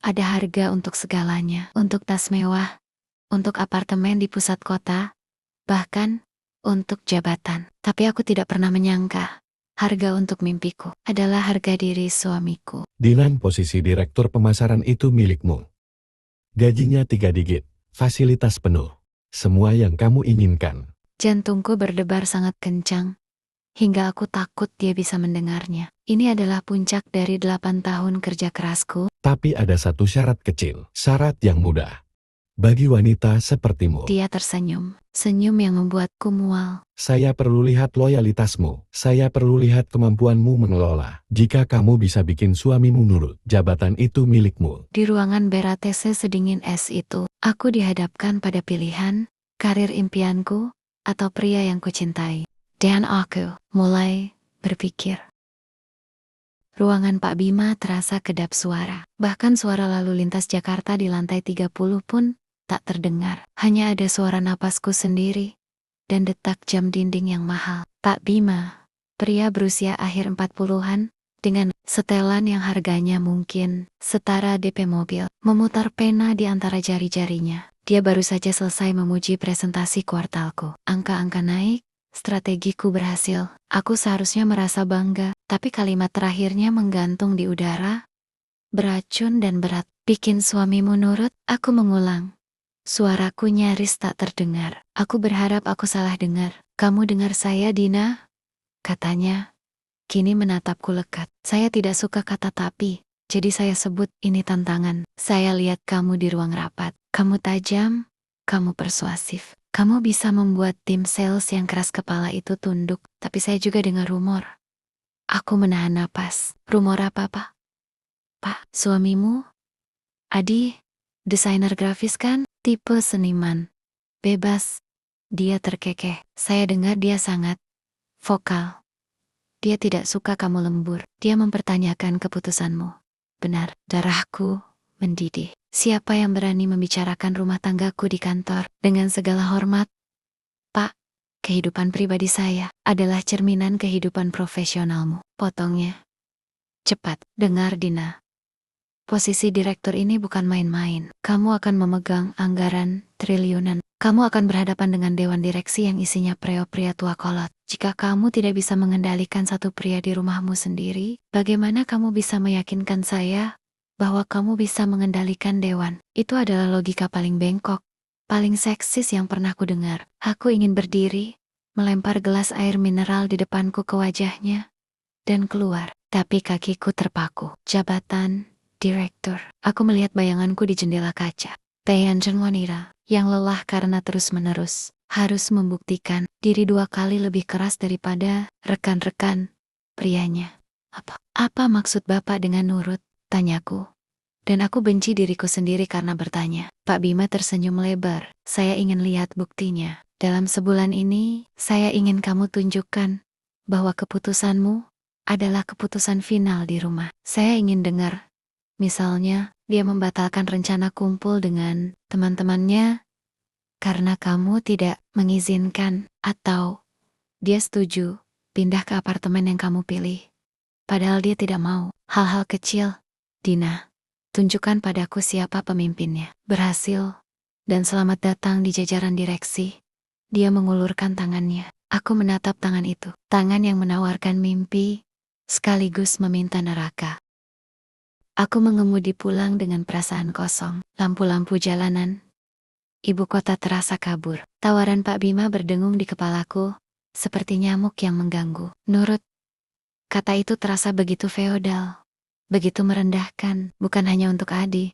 Ada harga untuk segalanya, untuk tas mewah, untuk apartemen di pusat kota, bahkan untuk jabatan. Tapi aku tidak pernah menyangka, harga untuk mimpiku adalah harga diri suamiku. Dilan, posisi direktur pemasaran itu milikmu. Gajinya 3 digit, fasilitas penuh, semua yang kamu inginkan. Jantungku berdebar sangat kencang, hingga aku takut dia bisa mendengarnya. Ini adalah puncak dari 8 tahun kerja kerasku. Tapi ada satu syarat kecil, syarat yang mudah. Bagi wanita sepertimu, Dia tersenyum, senyum yang membuatku mual. saya perlu lihat loyalitasmu, saya perlu lihat kemampuanmu mengelola. Jika kamu bisa bikin suamimu nurut, jabatan itu milikmu. Di ruangan BRTC sedingin es itu, aku dihadapkan pada pilihan, karir impianku, atau pria yang kucintai. Dan aku mulai berpikir. Ruangan Pak Bima terasa kedap suara. Bahkan suara lalu lintas Jakarta di lantai 30 pun tak terdengar. Hanya ada suara napasku sendiri dan detak jam dinding yang mahal. Pak Bima, pria berusia akhir 40-an, dengan setelan yang harganya mungkin setara DP mobil, memutar pena di antara jari-jarinya. Dia baru saja selesai memuji presentasi kuartalku. Angka-angka naik, strategiku berhasil. Aku seharusnya merasa bangga, tapi kalimat terakhirnya menggantung di udara. Beracun dan berat. Bikin suamimu nurut, aku mengulang. Suaraku nyaris tak terdengar. Aku berharap aku salah dengar. Kamu dengar saya, Dina? Katanya. Kini menatapku lekat. Saya tidak suka kata tapi, jadi saya sebut ini tantangan. Saya lihat kamu di ruang rapat. Kamu tajam, kamu persuasif. Kamu bisa membuat tim sales yang keras kepala itu tunduk. Tapi saya juga dengar rumor. Aku menahan napas. Rumor apa, Pak? Pak, suamimu? Adi, desainer grafis kan? Tipe seniman. Bebas. Dia terkekeh. Saya dengar dia sangat vokal. Dia tidak suka kamu lembur. Dia mempertanyakan keputusanmu. Benar, darahku mendidih. Siapa yang berani membicarakan rumah tanggaku di kantor? Dengan segala hormat, Pak, kehidupan pribadi saya adalah cerminan kehidupan profesionalmu. Potongnya. Cepat, dengar Dina. Posisi direktur ini bukan main-main. Kamu akan memegang anggaran triliunan. Kamu akan berhadapan dengan dewan direksi yang isinya pria-pria tua kolot. Jika kamu tidak bisa mengendalikan satu pria di rumahmu sendiri, bagaimana kamu bisa meyakinkan saya bahwa kamu bisa mengendalikan dewan? Itu adalah logika paling bengkok, paling seksis yang pernah ku dengar. Aku ingin berdiri, melempar gelas air mineral di depanku ke wajahnya, dan keluar. Tapi kakiku terpaku. Jabatan direktur. Aku melihat bayanganku di jendela kaca. Payanjen wanita yang lelah karena terus-menerus harus membuktikan diri 2 kali lebih keras daripada rekan-rekan prianya. Apa maksud Bapak dengan nurut? Tanyaku. Dan aku benci diriku sendiri karena bertanya. Pak Bima tersenyum lebar. Saya ingin lihat buktinya. Dalam sebulan ini, saya ingin kamu tunjukkan bahwa keputusanmu adalah keputusan final di rumah. Saya ingin dengar. Misalnya, dia membatalkan rencana kumpul dengan teman-temannya karena kamu tidak mengizinkan, atau dia setuju pindah ke apartemen yang kamu pilih. Padahal dia tidak mau. Hal-hal kecil. Dina, tunjukkan padaku siapa pemimpinnya. Berhasil. Dan selamat datang di jajaran direksi. Dia mengulurkan tangannya. Aku menatap tangan itu. Tangan yang menawarkan mimpi, sekaligus meminta neraka. Aku mengemudi pulang dengan perasaan kosong. Lampu-lampu jalanan ibu kota terasa kabur. Tawaran Pak Bima berdengung di kepalaku, seperti nyamuk yang mengganggu. Nurut. Kata itu terasa begitu feodal, begitu merendahkan, bukan hanya untuk Adi,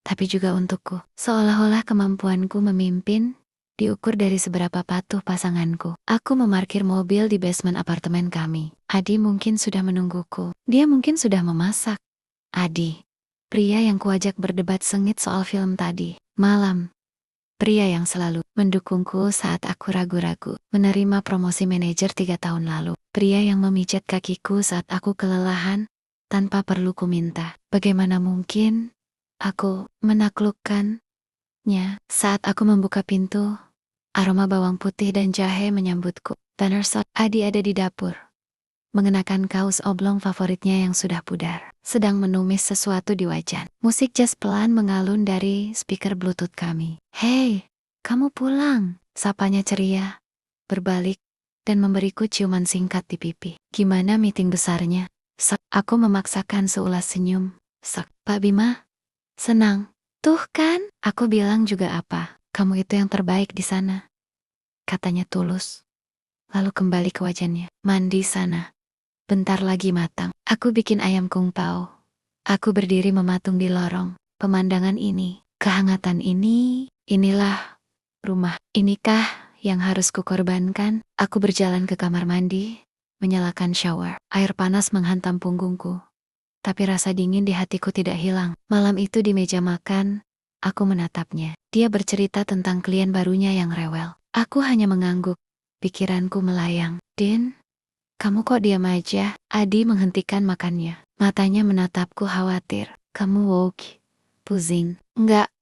tapi juga untukku. Seolah-olah kemampuanku memimpin diukur dari seberapa patuh pasanganku. Aku memarkir mobil di basement apartemen kami. Adi mungkin sudah menungguku. Dia mungkin sudah memasak. Adi, pria yang kuajak berdebat sengit soal film tadi malam. Pria yang selalu mendukungku saat aku ragu-ragu menerima promosi manajer 3 tahun lalu. Pria yang memijat kakiku saat aku kelelahan tanpa perlu kuminta. Bagaimana mungkin aku menaklukkannya saat aku membuka pintu? Aroma bawang putih dan jahe menyambutku. Adi ada di dapur, mengenakan kaos oblong favoritnya yang sudah pudar. sedang menumis sesuatu di wajan. Musik jazz pelan mengalun dari speaker Bluetooth kami. "Hei, kamu pulang," sapanya ceria, berbalik, dan memberiku ciuman singkat di pipi. "Gimana meeting besarnya?" Sek, aku memaksakan seulas senyum. Sek, "Pak Bima, senang. Tuh kan, aku bilang juga apa, kamu itu yang terbaik di sana," katanya tulus. Lalu kembali ke wajannya. "Mandi sana. Bentar lagi matang. Aku bikin ayam kung pao." Aku berdiri mematung di lorong. Pemandangan ini, kehangatan ini, inilah rumah. Inikah yang harus kukorbankan? Aku berjalan ke kamar mandi, menyalakan shower. Air panas menghantam punggungku. Tapi rasa dingin di hatiku tidak hilang. Malam itu di meja makan, aku menatapnya. Dia bercerita tentang klien barunya yang rewel. Aku hanya mengangguk. Pikiranku melayang. "Din, kamu kok diam aja?" Adi menghentikan makannya. Matanya menatapku khawatir. "Kamu woke, pusing?" "Enggak,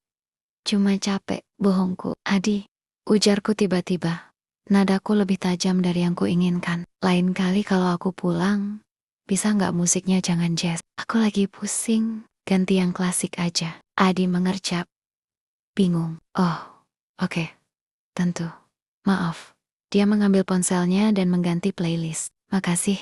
cuma capek." "Bohongku, Adi," ujarku tiba-tiba. Nadaku lebih tajam dari yang kuinginkan. "Lain kali kalau aku pulang, bisa nggak musiknya jangan jazz? Aku lagi pusing, ganti yang klasik aja." Adi mengercap, bingung. "Oh, oke, tentu. Maaf." Dia mengambil ponselnya dan mengganti playlist. "Makasih,"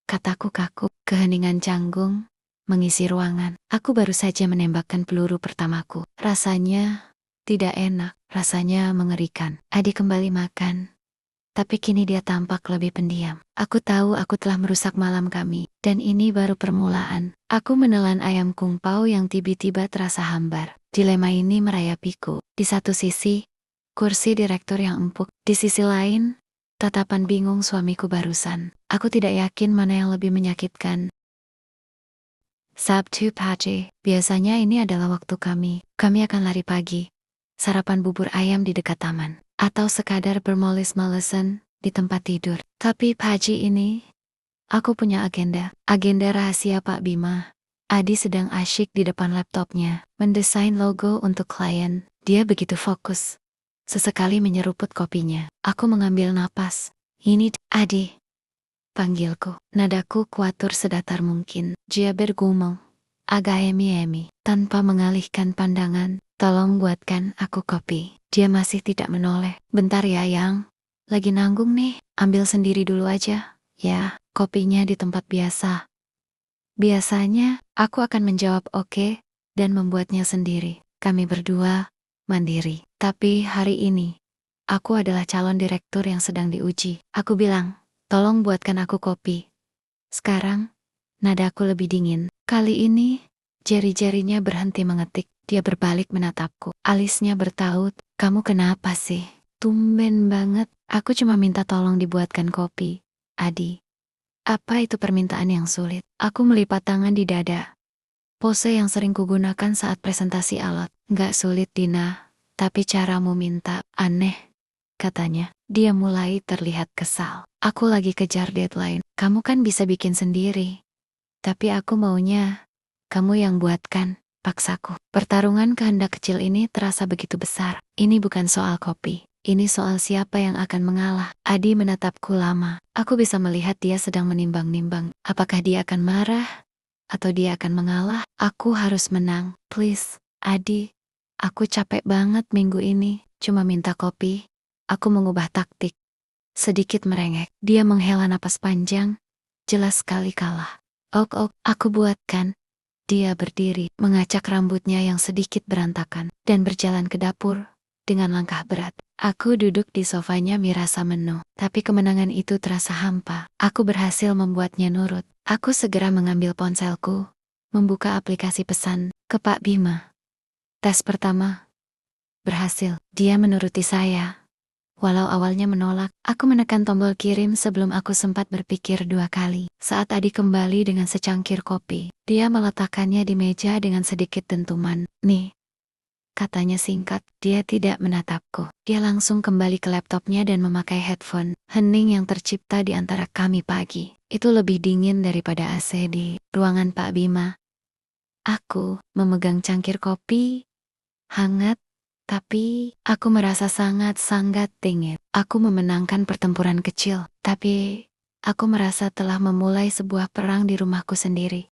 kataku kaku. Keheningan canggung mengisi ruangan. Aku baru saja menembakkan peluru pertamaku. Rasanya tidak enak, rasanya mengerikan. Adi kembali makan, tapi kini dia tampak lebih pendiam. Aku tahu aku telah merusak malam kami, dan ini baru permulaan. Aku menelan ayam kung pao yang tiba-tiba terasa hambar. Dilema ini merayapiku. Di satu sisi, kursi direktur yang empuk. Di sisi lain, tatapan bingung suamiku barusan. Aku tidak yakin mana yang lebih menyakitkan. Sabtu pagi, biasanya ini adalah waktu kami. Kami akan lari pagi, sarapan bubur ayam di dekat taman, atau sekadar bermoles-molesan di tempat tidur. Tapi pagi ini, aku punya agenda. Agenda rahasia Pak Bima. Adi sedang asyik di depan laptopnya, mendesain logo untuk klien. Dia begitu fokus. Sesekali menyeruput kopinya. Aku mengambil napas. "Ini Adi," panggilku. Nadaku kuatur sedatar mungkin. Dia bergumul, agak emi-emi, tanpa mengalihkan pandangan. "Tolong buatkan aku kopi." Dia masih tidak menoleh. "Bentar ya, Yang. Lagi nanggung nih, ambil sendiri dulu aja." "Ya." Kopinya di tempat biasa. Biasanya, aku akan menjawab oke, dan membuatnya sendiri. Kami berdua, mandiri. Tapi hari ini, aku adalah calon direktur yang sedang diuji. Aku bilang, "Tolong buatkan aku kopi." Sekarang, nadaku lebih dingin. Kali ini, jari-jarinya berhenti mengetik. Dia berbalik menatapku. Alisnya bertaut, "Kamu kenapa sih? Tumben banget." "Aku cuma minta tolong dibuatkan kopi, Adi." Apa itu permintaan yang sulit? Aku melipat tangan di dada. Pose yang sering kugunakan saat presentasi alat. "Nggak sulit, Dina. Tapi caramu minta aneh," katanya. Dia mulai terlihat kesal. "Aku lagi kejar deadline. Kamu kan bisa bikin sendiri." "Tapi aku maunya kamu yang buatkan," paksaku. Pertarungan kehendak kecil ini terasa begitu besar. Ini bukan soal kopi. Ini soal siapa yang akan mengalah. Adi menatapku lama. Aku bisa melihat dia sedang menimbang-nimbang. Apakah dia akan marah? Atau dia akan mengalah? Aku harus menang. "Please, Adi. Aku capek banget minggu ini. Cuma minta kopi." Aku mengubah taktik. Sedikit merengek. Dia menghela napas panjang. Jelas sekali kalah. Ok, aku buatkan." Dia berdiri, mengacak rambutnya yang sedikit berantakan, dan berjalan ke dapur dengan langkah berat. Aku duduk di sofanya merasa menu, tapi kemenangan itu terasa hampa. Aku berhasil membuatnya nurut. Aku segera mengambil ponselku, membuka aplikasi pesan ke Pak Bima. Tes pertama berhasil. Dia menuruti saya. Walau awalnya menolak, aku menekan tombol kirim sebelum aku sempat berpikir dua kali. Saat Adi kembali dengan secangkir kopi, dia meletakkannya di meja dengan sedikit dentuman. "Nih," katanya singkat. Dia tidak menatapku. Dia langsung kembali ke laptopnya dan memakai headphone. Hening yang tercipta di antara kami pagi. Itu lebih dingin daripada AC di ruangan Pak Bima. Aku memegang cangkir kopi, hangat, tapi aku merasa sangat-sangat dingin. Aku memenangkan pertempuran kecil, tapi aku merasa telah memulai sebuah perang di rumahku sendiri.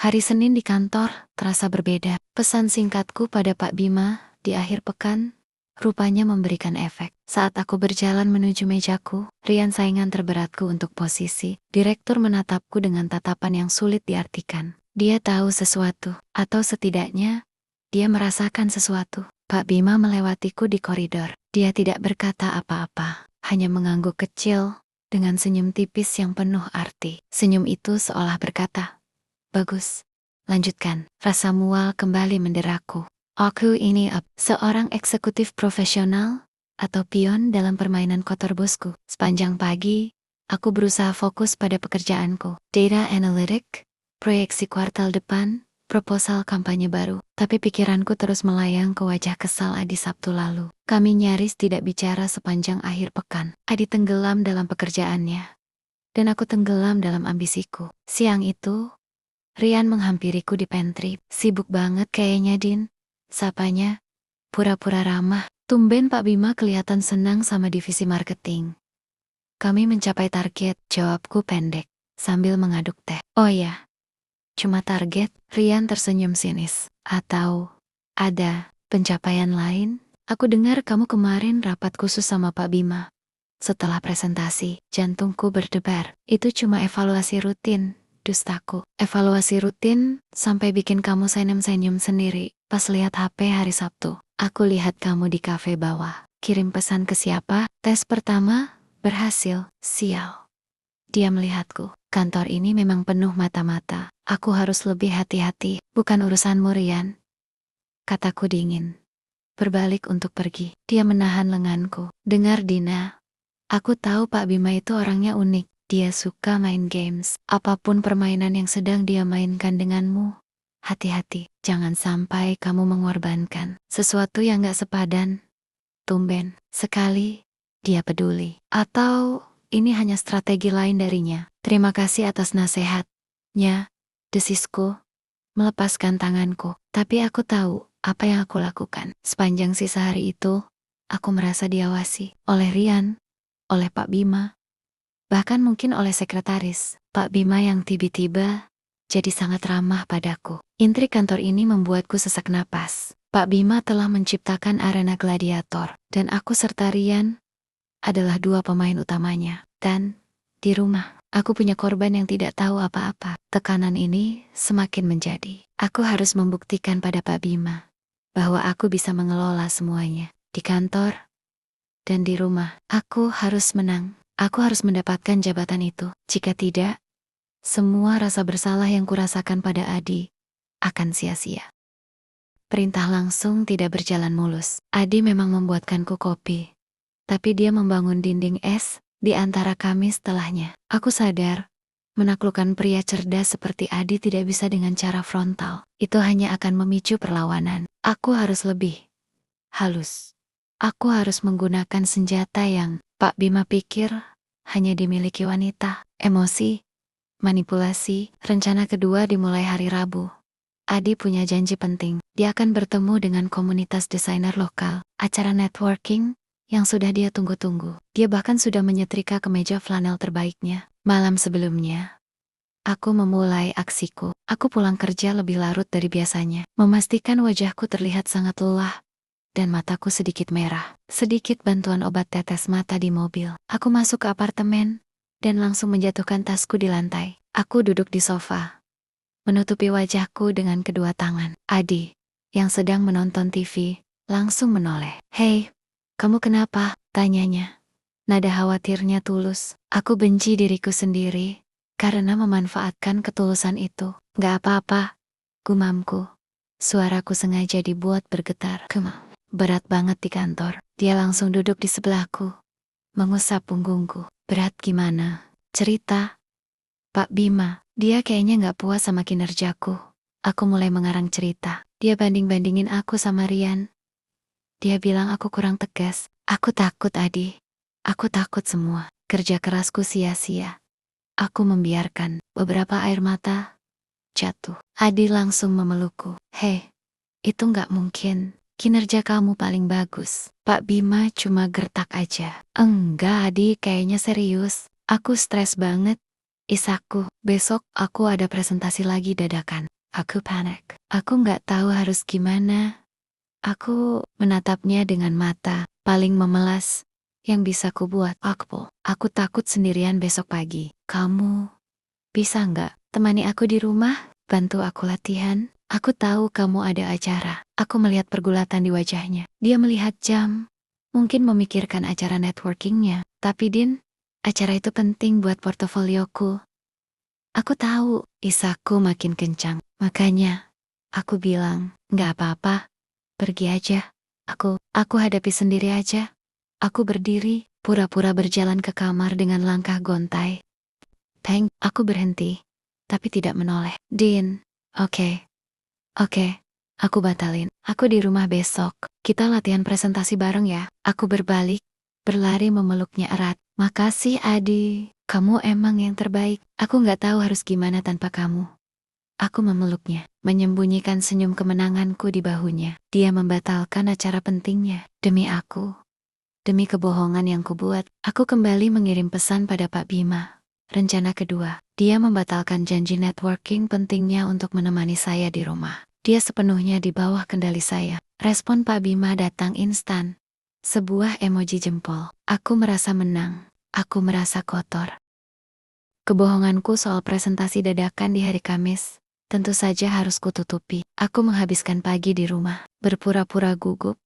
Hari Senin di kantor terasa berbeda. Pesan singkatku pada Pak Bima di akhir pekan rupanya memberikan efek. Saat aku berjalan menuju mejaku, Rian saingan terberatku untuk posisi. Direktur menatapku dengan tatapan yang sulit diartikan. Dia tahu sesuatu, atau setidaknya dia merasakan sesuatu. Pak Bima melewatiku di koridor. Dia tidak berkata apa-apa, hanya mengangguk kecil dengan senyum tipis yang penuh arti. Senyum itu seolah berkata, "Bagus, lanjutkan." Rasa mual kembali menderaku. Aku ini seorang eksekutif profesional atau pion dalam permainan kotor bosku. Sepanjang pagi, aku berusaha fokus pada pekerjaanku. Data analytic, proyeksi kuartal depan, proposal kampanye baru. Tapi pikiranku terus melayang ke wajah kesal Adi Sabtu lalu. Kami nyaris tidak bicara sepanjang akhir pekan. Adi tenggelam dalam pekerjaannya, dan aku tenggelam dalam ambisiku. Siang itu, Rian menghampiriku di pantry. "Sibuk banget kayaknya, Din," sapanya, pura-pura ramah. "Tumben Pak Bima kelihatan senang sama divisi marketing." "Kami mencapai target," jawabku pendek, sambil mengaduk teh. "Oh ya, cuma target?" Rian tersenyum sinis. "Atau ada pencapaian lain? Aku dengar kamu kemarin rapat khusus sama Pak Bima. Setelah presentasi, jantungku berdebar. "Itu cuma evaluasi rutin," dustaku. "Evaluasi rutin sampai bikin kamu senyum-senyum sendiri pas lihat HP hari Sabtu. Aku lihat kamu di kafe bawah. Kirim pesan ke siapa? Tes pertama berhasil. Sial." Dia melihatku. "Kantor ini memang penuh mata-mata. Aku harus lebih hati-hati." "Bukan urusanmu, Rian," kataku dingin. Berbalik untuk pergi. Dia menahan lenganku. "Dengar, Dina. Aku tahu Pak Bima itu orangnya unik. Dia suka main games. Apapun permainan yang sedang dia mainkan denganmu, hati-hati. Jangan sampai kamu mengorbankan sesuatu yang gak sepadan." Tumben sekali dia peduli. Atau ini hanya strategi lain darinya? "Terima kasih atas nasihatnya," desisku, melepaskan tanganku. Tapi aku tahu apa yang aku lakukan. Sepanjang sisa hari itu, aku merasa diawasi oleh Rian, oleh Pak Bima, bahkan mungkin oleh sekretaris. Pak Bima yang tiba-tiba jadi sangat ramah padaku. Intrik kantor ini membuatku sesak napas. Pak Bima telah menciptakan arena gladiator, dan aku serta Rian adalah dua pemain utamanya. Dan di rumah, aku punya korban yang tidak tahu apa-apa. Tekanan ini semakin menjadi. Aku harus membuktikan pada Pak Bima bahwa aku bisa mengelola semuanya. Di kantor dan di rumah, aku harus menang. Aku harus mendapatkan jabatan itu. Jika tidak, semua rasa bersalah yang kurasakan pada Adi akan sia-sia. Perintah langsung tidak berjalan mulus. Adi memang membuatkanku kopi, tapi dia membangun dinding es di antara kami setelahnya. Aku sadar, menaklukkan pria cerdas seperti Adi tidak bisa dengan cara frontal. Itu hanya akan memicu perlawanan. Aku harus lebih halus. Aku harus menggunakan senjata yang Pak Bima pikir hanya dimiliki wanita. Emosi, manipulasi. Rencana kedua dimulai hari Rabu. Adi punya janji penting. Dia akan bertemu dengan komunitas desainer lokal. Acara networking yang sudah dia tunggu-tunggu. Dia bahkan sudah menyetrika kemeja flanel terbaiknya. Malam sebelumnya, aku memulai aksiku. Aku pulang kerja lebih larut dari biasanya, memastikan wajahku terlihat sangat lelah dan mataku sedikit merah. Sedikit bantuan obat tetes mata di mobil. Aku masuk ke apartemen dan langsung menjatuhkan tasku di lantai. Aku duduk di sofa, menutupi wajahku dengan kedua tangan. Adi, yang sedang menonton TV, langsung menoleh. "Hei, kamu kenapa?" tanyanya. Nada khawatirnya tulus. Aku benci diriku sendiri karena memanfaatkan ketulusan itu. "Gak apa-apa," gumamku. Suaraku sengaja dibuat bergetar. Berat banget di kantor." Dia langsung duduk di sebelahku, mengusap punggungku. "Berat gimana? Cerita." "Pak Bima, dia kayaknya gak puas sama kinerjaku." Aku mulai mengarang cerita. Dia banding-bandingin aku sama Rian. Dia bilang aku kurang tegas. Aku takut, Adi. Aku takut semua kerja kerasku sia-sia. Aku membiarkan beberapa air mata jatuh. Adi langsung memelukku. "Hei, itu gak mungkin. Kinerja kamu paling bagus." Pak Bima cuma gertak aja. "Enggak, Adi, kayaknya serius. Aku stres banget. Isakku, besok aku ada presentasi lagi dadakan. Aku panik. Aku nggak tahu harus gimana. Aku menatapnya dengan mata paling memelas yang bisa kubuat. Aku takut sendirian besok pagi. Kamu bisa nggak temani aku di rumah? Bantu aku latihan. Aku tahu kamu ada acara. Aku melihat pergulatan di wajahnya. Dia melihat jam. Mungkin memikirkan acara networkingnya. Tapi Din, acara itu penting buat portofolioku. Aku tahu, isakku makin kencang. Makanya, aku bilang, nggak apa-apa. Pergi aja. Aku hadapi sendiri aja. Aku berdiri, pura-pura berjalan ke kamar dengan langkah gontai. Peng, aku berhenti, tapi tidak menoleh. Din, oke, aku batalin. Aku di rumah besok. Kita latihan presentasi bareng ya. Aku berbalik, berlari memeluknya erat. Makasih Adi, kamu emang yang terbaik. Aku nggak tahu harus gimana tanpa kamu. Aku memeluknya, menyembunyikan senyum kemenanganku di bahunya. Dia membatalkan acara pentingnya. Demi aku, demi kebohongan yang kubuat, aku kembali mengirim pesan pada Pak Bima. Rencana kedua, dia membatalkan janji networking pentingnya untuk menemani saya di rumah. Dia sepenuhnya di bawah kendali saya. Respon Pak Bima datang instan. Sebuah emoji jempol. Aku merasa menang. Aku merasa kotor. Kebohonganku soal presentasi dadakan di hari Kamis tentu saja harus kututupi. Aku menghabiskan pagi di rumah, berpura-pura gugup.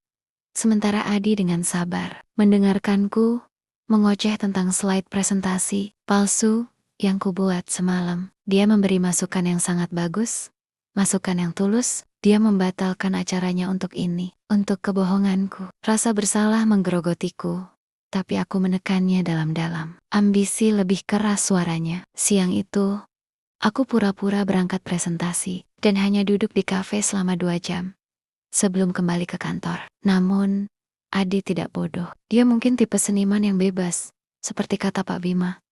Sementara Adi dengan sabar mendengarkanku mengoceh tentang slide presentasi palsu yang kubuat semalam. Dia memberi masukan yang sangat bagus, masukan yang tulus. Dia membatalkan acaranya untuk ini, untuk kebohonganku. Rasa bersalah menggerogotiku, tapi aku menekannya dalam-dalam. Ambisi lebih keras suaranya. Siang itu, aku pura-pura berangkat presentasi dan hanya duduk di kafe selama 2 jam sebelum kembali ke kantor. Namun, Adi tidak bodoh. Dia mungkin tipe seniman yang bebas, seperti kata Pak Bima.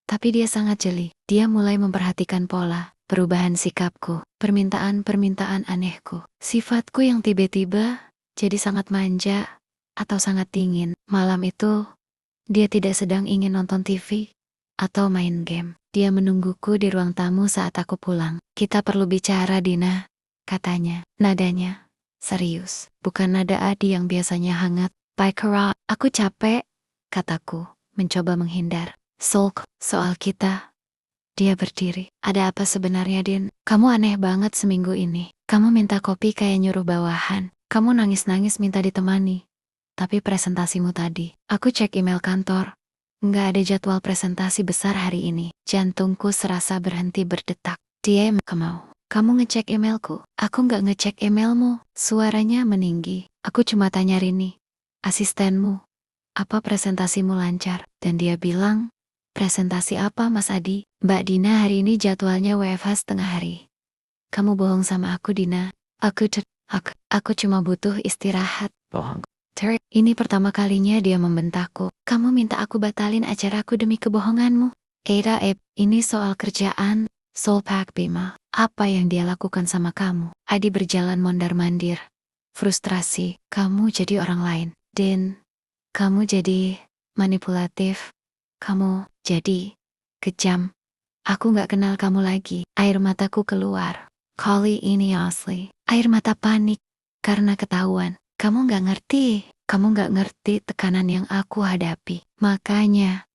Tapi dia sangat jeli. Dia mulai memperhatikan pola, perubahan sikapku, permintaan-permintaan anehku. Sifatku yang tiba-tiba jadi sangat manja atau sangat dingin. Malam itu, dia tidak sedang ingin nonton TV atau main game. Dia menungguku di ruang tamu saat aku pulang. Kita perlu bicara, Dina, katanya. Nadanya serius, bukan nada Adi yang biasanya hangat. Paikara, aku capek, kataku, mencoba menghindar. Sulk, soal kita. Dia berdiri. Ada apa sebenarnya, Din? Kamu aneh banget seminggu ini. Kamu minta kopi kayak nyuruh bawahan. Kamu nangis-nangis minta ditemani. Tapi presentasimu tadi, aku cek email kantor. Nggak ada jadwal presentasi besar hari ini. Jantungku serasa berhenti berdetak. Dia kamu ngecek emailku? Aku nggak ngecek emailmu. Suaranya meninggi. Aku cuma tanya Rini, asistenmu, apa presentasimu lancar? Dan dia bilang, presentasi apa Mas Adi? Mbak Dina hari ini jadwalnya WFH setengah hari. Kamu bohong sama aku, Dina. Aku cuma butuh istirahat. Bohong. Ini pertama kalinya dia membentakku. Kamu minta aku batalin acaraku demi kebohonganmu. Ini soal kerjaan, Soul Pak Bima. Apa yang dia lakukan sama kamu? Adi berjalan mondar-mandir. Frustrasi, kamu jadi orang lain. Din, kamu jadi manipulatif. Kamu jadi kejam. Aku gak kenal kamu lagi. Air mataku keluar. Kali ini asli. Air mata panik. Karena ketahuan. Kamu gak ngerti tekanan yang aku hadapi. Makanya,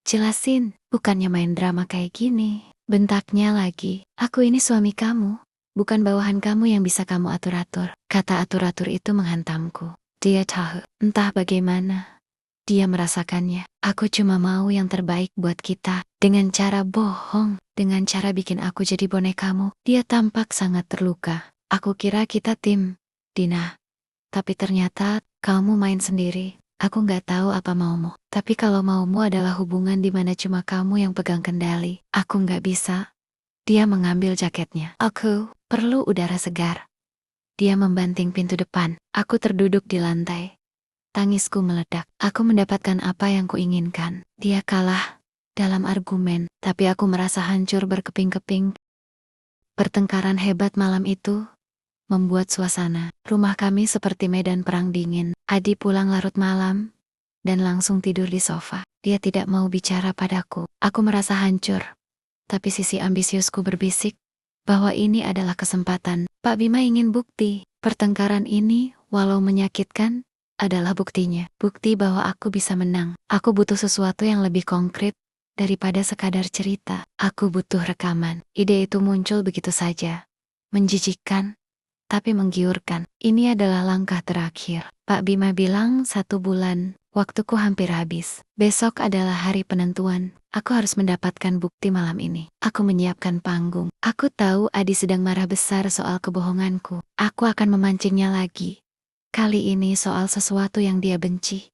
jelasin, bukannya main drama kayak gini. Bentaknya lagi, aku ini suami kamu, bukan bawahan kamu yang bisa kamu atur-atur. Kata atur-atur itu menghantamku. Dia tahu, entah bagaimana. Dia merasakannya. Aku cuma mau yang terbaik buat kita. Dengan cara bohong, dengan cara bikin aku jadi bonekamu. Dia tampak sangat terluka. Aku kira kita tim, Dina. Tapi ternyata, kamu main sendiri. Aku nggak tahu apa maumu. Tapi kalau maumu adalah hubungan di mana cuma kamu yang pegang kendali, aku nggak bisa. Dia mengambil jaketnya. Aku perlu udara segar. Dia membanting pintu depan. Aku terduduk di lantai. Tangisku meledak. Aku mendapatkan apa yang kuinginkan. Dia kalah dalam argumen, tapi aku merasa hancur berkeping-keping. Pertengkaran hebat malam itu membuat suasana rumah kami seperti medan perang dingin. Adi pulang larut malam dan langsung tidur di sofa. Dia tidak mau bicara padaku. Aku merasa hancur. Tapi sisi ambisiusku berbisik bahwa ini adalah kesempatan. Pak Bima ingin bukti. Pertengkaran ini, walau menyakitkan, adalah buktinya. Bukti bahwa aku bisa menang. Aku butuh sesuatu yang lebih konkret daripada sekadar cerita. Aku butuh rekaman. Ide itu muncul begitu saja. Menjijikkan, tapi menggiurkan. Ini adalah langkah terakhir. Pak Bima bilang 1 bulan. Waktuku hampir habis. Besok adalah hari penentuan. Aku harus mendapatkan bukti malam ini. Aku menyiapkan panggung. Aku tahu Adi sedang marah besar soal kebohonganku. Aku akan memancingnya lagi. Kali ini soal sesuatu yang dia benci.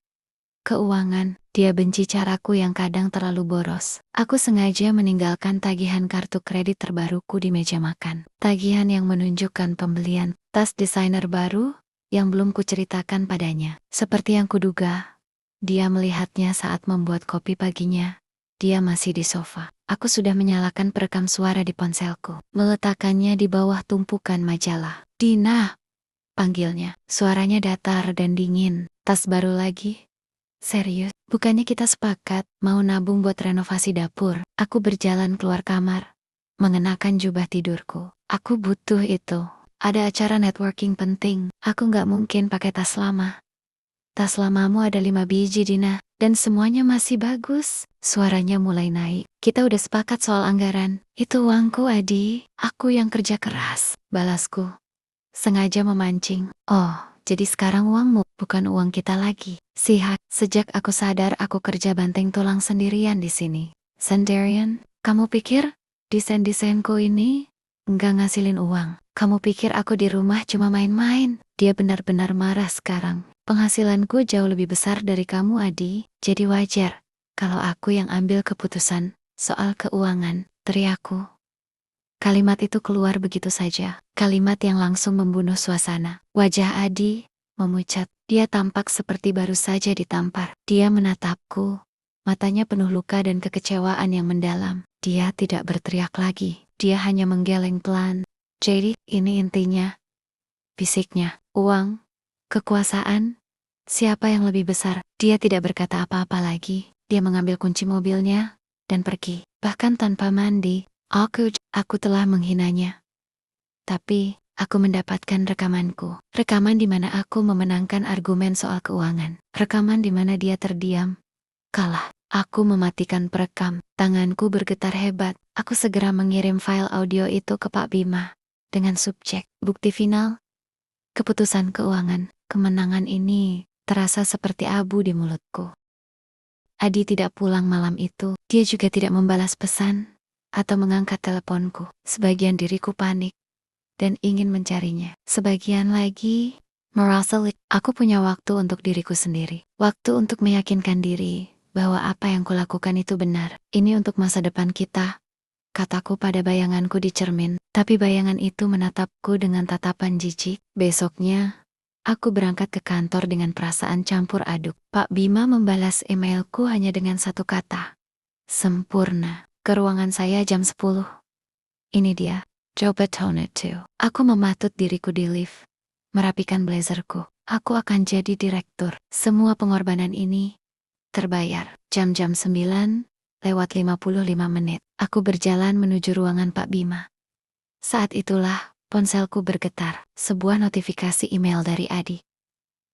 Keuangan. Dia benci caraku yang kadang terlalu boros. Aku sengaja meninggalkan tagihan kartu kredit terbaruku di meja makan. Tagihan yang menunjukkan pembelian tas desainer baru yang belum kuceritakan padanya. Seperti yang kuduga, dia melihatnya saat membuat kopi paginya. Dia masih di sofa. Aku sudah menyalakan perekam suara di ponselku. Meletakkannya di bawah tumpukan majalah. Dina, panggilnya. Suaranya datar dan dingin. Tas baru lagi? Serius, bukannya kita sepakat mau nabung buat renovasi dapur? Aku berjalan keluar kamar, mengenakan jubah tidurku. Aku butuh itu. Ada acara networking penting. Aku nggak mungkin pakai tas lama. Tas lamamu ada 5 biji, Dina, dan semuanya masih bagus. Suaranya mulai naik. Kita udah sepakat soal anggaran. Itu uangku, Adi. Aku yang kerja keras. Balasku. Sengaja memancing. Oh, jadi sekarang uangmu, bukan uang kita lagi. Sihat, sejak aku sadar aku kerja banting tulang sendirian di sini. Sendirian? Kamu pikir desain-desainku ini nggak ngasilin uang? Kamu pikir aku di rumah cuma main-main? Dia benar-benar marah sekarang. Penghasilanku jauh lebih besar dari kamu, Adi. Jadi wajar kalau aku yang ambil keputusan soal keuangan, teriakku. Kalimat itu keluar begitu saja. Kalimat yang langsung membunuh suasana. Wajah Adi memucat. Dia tampak seperti baru saja ditampar. Dia menatapku. Matanya penuh luka dan kekecewaan yang mendalam. Dia tidak berteriak lagi. Dia hanya menggeleng pelan. Jadi, ini intinya. Fisiknya, uang, kekuasaan. Siapa yang lebih besar? Dia tidak berkata apa-apa lagi. Dia mengambil kunci mobilnya dan pergi. Bahkan tanpa mandi. Aku telah menghinanya. Tapi, aku mendapatkan rekamanku. Rekaman di mana aku memenangkan argumen soal keuangan. Rekaman di mana dia terdiam. Kalah. Aku mematikan perekam. Tanganku bergetar hebat. Aku segera mengirim file audio itu ke Pak Bima. Dengan subjek, bukti final. Keputusan keuangan. Kemenangan ini terasa seperti abu di mulutku. Adi tidak pulang malam itu. Dia juga tidak membalas pesan atau mengangkat teleponku. Sebagian diriku panik dan ingin mencarinya. Sebagian lagi merasa aku punya waktu untuk diriku sendiri. Waktu untuk meyakinkan diri bahwa apa yang kulakukan itu benar. Ini untuk masa depan kita, kataku pada bayanganku di cermin. Tapi bayangan itu menatapku dengan tatapan jijik. Besoknya, aku berangkat ke kantor dengan perasaan campur aduk. Pak Bima membalas emailku hanya dengan satu kata. Sempurna. Ke ruangan saya jam 10. Ini dia. Coba tone it too. Aku mematut diriku di lift. Merapikan blazerku. Aku akan jadi direktur. Semua pengorbanan ini terbayar. Jam-jam 9:55. Aku berjalan menuju ruangan Pak Bima. Saat itulah ponselku bergetar. Sebuah notifikasi email dari Adi.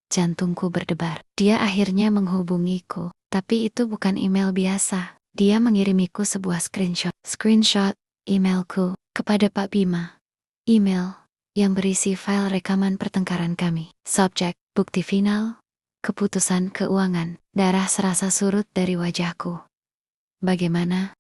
Jantungku berdebar. Dia akhirnya menghubungiku. Tapi itu bukan email biasa. Dia mengirimiku sebuah screenshot emailku kepada Pak Bima. Email yang berisi file rekaman pertengkaran kami. Subjek, bukti final, keputusan keuangan. Darah serasa surut dari wajahku. Bagaimana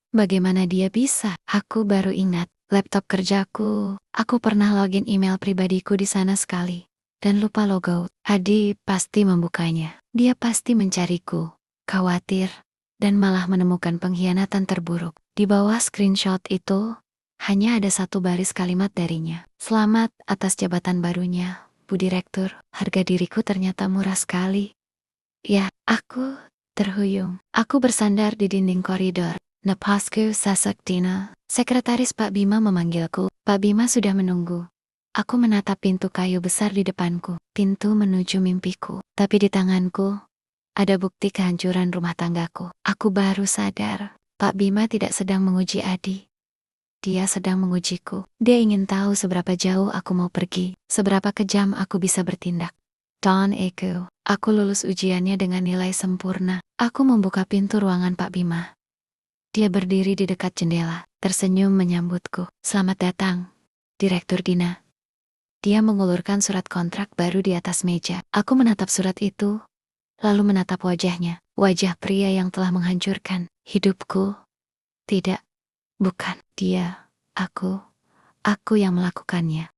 dia bisa? Aku baru ingat, laptop kerjaku. Aku pernah login email pribadiku di sana sekali. Dan lupa logout. Adi pasti membukanya. Dia pasti mencariku. Khawatir. Dan malah menemukan pengkhianatan terburuk. Di bawah screenshot itu, hanya ada satu baris kalimat darinya. Selamat atas jabatan barunya, Bu Direktur. Harga diriku ternyata murah sekali. Ya, aku terhuyung. Aku bersandar di dinding koridor. Napasku sasak Dina. Sekretaris Pak Bima memanggilku. Pak Bima sudah menunggu. Aku menatap pintu kayu besar di depanku. Pintu menuju mimpiku. Tapi di tanganku, ada bukti kehancuran rumah tanggaku. Aku baru sadar, Pak Bima tidak sedang menguji Adi. Dia sedang mengujiku. Dia ingin tahu seberapa jauh aku mau pergi, seberapa kejam aku bisa bertindak. Don Eko, aku lulus ujiannya dengan nilai sempurna. Aku membuka pintu ruangan Pak Bima. Dia berdiri di dekat jendela, tersenyum menyambutku. Selamat datang, Direktur Dina. Dia mengulurkan surat kontrak baru di atas meja. Aku menatap surat itu, lalu menatap wajahnya. Wajah pria yang telah menghancurkan hidupku. Tidak, bukan dia, aku yang melakukannya.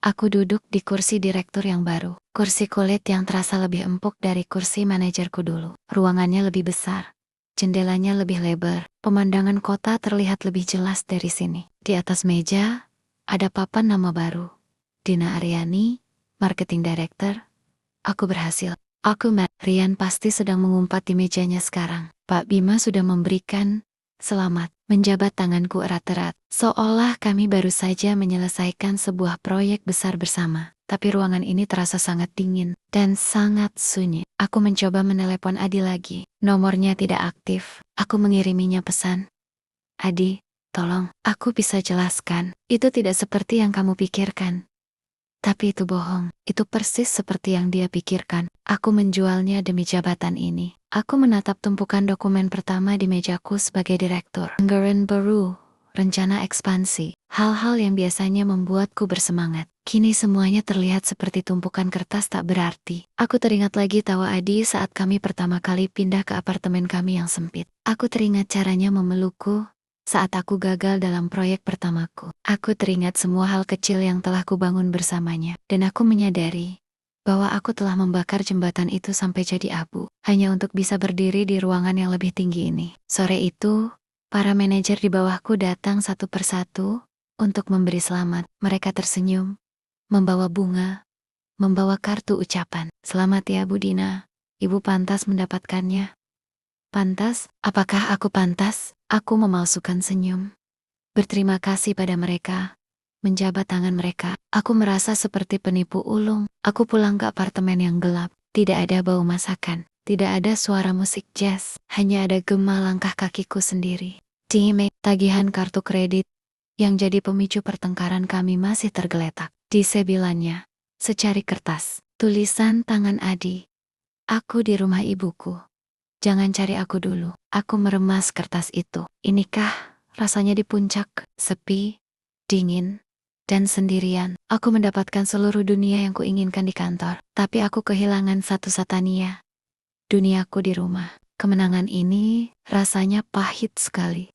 Aku duduk di kursi direktur yang baru. Kursi kulit yang terasa lebih empuk dari kursi manajerku dulu. Ruangannya lebih besar. Jendelanya lebih lebar. Pemandangan kota terlihat lebih jelas dari sini. Di atas meja, ada papan nama baru. Dina Aryani, Marketing Director. Aku berhasil. Rian pasti sedang mengumpat di mejanya sekarang. Pak Bima sudah memberikan selamat, menjabat tanganku erat-erat. Seolah kami baru saja menyelesaikan sebuah proyek besar bersama. Tapi ruangan ini terasa sangat dingin dan sangat sunyi. Aku mencoba menelepon Adi lagi. Nomornya tidak aktif. Aku mengiriminya pesan. Adi, tolong, aku bisa jelaskan. Itu tidak seperti yang kamu pikirkan. Tapi itu bohong. Itu persis seperti yang dia pikirkan. Aku menjualnya demi jabatan ini. Aku menatap tumpukan dokumen pertama di mejaku sebagai direktur. Anggaran baru, rencana ekspansi, hal-hal yang biasanya membuatku bersemangat. Kini semuanya terlihat seperti tumpukan kertas tak berarti. Aku teringat lagi tawa Adi saat kami pertama kali pindah ke apartemen kami yang sempit. Aku teringat caranya memelukku saat aku gagal dalam proyek pertamaku. Aku teringat semua hal kecil yang telah kubangun bersamanya. Dan aku menyadari bahwa aku telah membakar jembatan itu sampai jadi abu, hanya untuk bisa berdiri di ruangan yang lebih tinggi ini. Sore itu, para manajer di bawahku datang satu persatu untuk memberi selamat. Mereka tersenyum, membawa bunga, membawa kartu ucapan. Selamat ya Bu Dina, Ibu pantas mendapatkannya. Pantas? Apakah aku pantas? Aku memalsukan senyum. Berterima kasih pada mereka. Menjabat tangan mereka. Aku merasa seperti penipu ulung. Aku pulang ke apartemen yang gelap. Tidak ada bau masakan. Tidak ada suara musik jazz. Hanya ada gema langkah kakiku sendiri. Tagihan kartu kredit yang jadi pemicu pertengkaran kami masih tergeletak. Di sebilannya, secari kertas, tulisan tangan Adi. Aku di rumah ibuku. Jangan cari aku dulu. Aku meremas kertas itu. Inikah rasanya di puncak, sepi, dingin, dan sendirian. Aku mendapatkan seluruh dunia yang kuinginkan di kantor. Tapi aku kehilangan satu Satania. Duniaku di rumah. Kemenangan ini rasanya pahit sekali.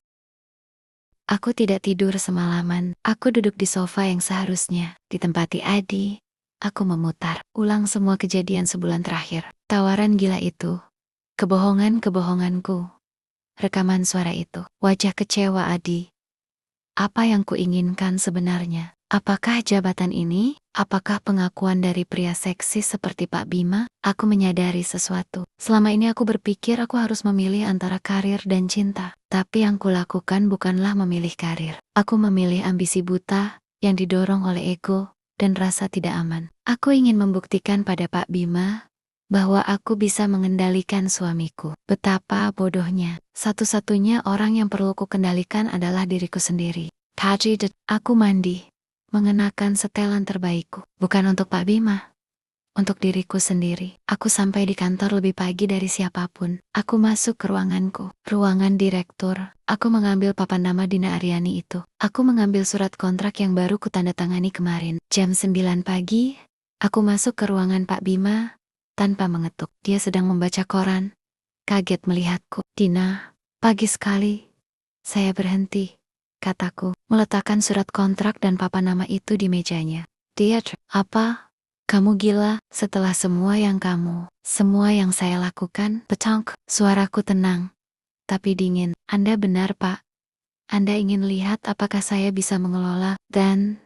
Aku tidak tidur semalaman. Aku duduk di sofa yang seharusnya ditempati Adi. Aku memutar ulang semua kejadian sebulan terakhir. Tawaran gila itu. Kebohongan-kebohonganku. Rekaman suara itu. Wajah kecewa Adi. Apa yang kuinginkan sebenarnya? Apakah jabatan ini? Apakah pengakuan dari pria seksi seperti Pak Bima? Aku menyadari sesuatu. Selama ini aku berpikir aku harus memilih antara karir dan cinta. Tapi yang kulakukan bukanlah memilih karir. Aku memilih ambisi buta yang didorong oleh ego dan rasa tidak aman. Aku ingin membuktikan pada Pak Bima bahwa aku bisa mengendalikan suamiku. Betapa bodohnya. Satu-satunya orang yang perlu kukendalikan adalah diriku sendiri. Aku mandi, mengenakan setelan terbaikku. Bukan untuk Pak Bima, untuk diriku sendiri. Aku sampai di kantor lebih pagi dari siapapun. Aku masuk ke ruanganku, ruangan direktur. Aku mengambil papan nama Dina Aryani itu. Aku mengambil surat kontrak yang baru kutandatangani kemarin. Jam 9 pagi, aku masuk ke ruangan Pak Bima. Tanpa mengetuk, dia sedang membaca koran. Kaget melihatku. Dina, pagi sekali. Saya berhenti, kataku, meletakkan surat kontrak dan papan nama itu di mejanya. Dia, apa? Kamu gila? Setelah semua yang saya lakukan? Petang, suaraku tenang, tapi dingin. Anda benar, Pak. Anda ingin lihat apakah saya bisa mengelola, dan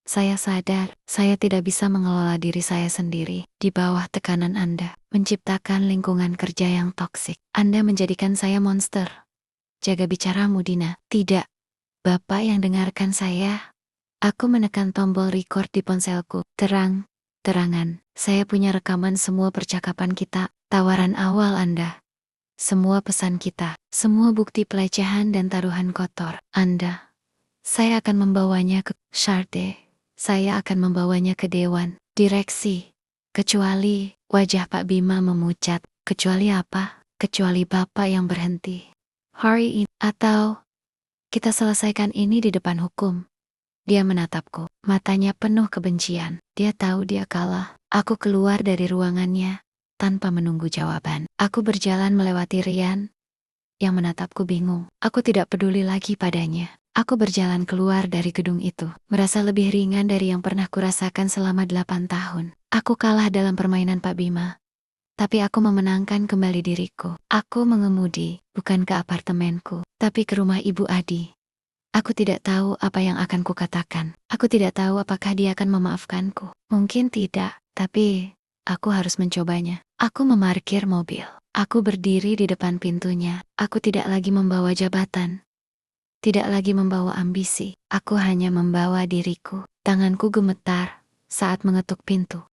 saya sadar, saya tidak bisa mengelola diri saya sendiri. Di bawah tekanan Anda, menciptakan lingkungan kerja yang toksik. Anda menjadikan saya monster. Jaga bicaramu, Dina. Tidak. Bapak yang dengarkan saya. Aku menekan tombol record di ponselku. Terangan. Saya punya rekaman semua percakapan kita, tawaran awal Anda. Semua pesan kita, semua bukti pelecehan dan taruhan kotor. Anda Saya akan membawanya ke Sharde. Saya akan membawanya ke Dewan Direksi. Kecuali, wajah Pak Bima memucat. Kecuali apa? Kecuali Bapak yang berhenti. Hari ini, atau kita selesaikan ini di depan hukum. Dia menatapku, matanya penuh kebencian. Dia tahu dia kalah. Aku keluar dari ruangannya tanpa menunggu jawaban. Aku berjalan melewati Rian yang menatapku bingung. Aku tidak peduli lagi padanya. Aku berjalan keluar dari gedung itu, merasa lebih ringan dari yang pernah kurasakan selama 8 tahun. Aku kalah dalam permainan Pak Bima. Tapi aku memenangkan kembali diriku. Aku mengemudi, bukan ke apartemenku, tapi ke rumah Ibu Adi. Aku tidak tahu apa yang akan kukatakan. Aku tidak tahu apakah dia akan memaafkanku. Mungkin tidak, tapi aku harus mencobanya. Aku memarkir mobil. Aku berdiri di depan pintunya. Aku tidak lagi membawa jabatan. Tidak lagi membawa ambisi. Aku hanya membawa diriku. Tanganku gemetar saat mengetuk pintu.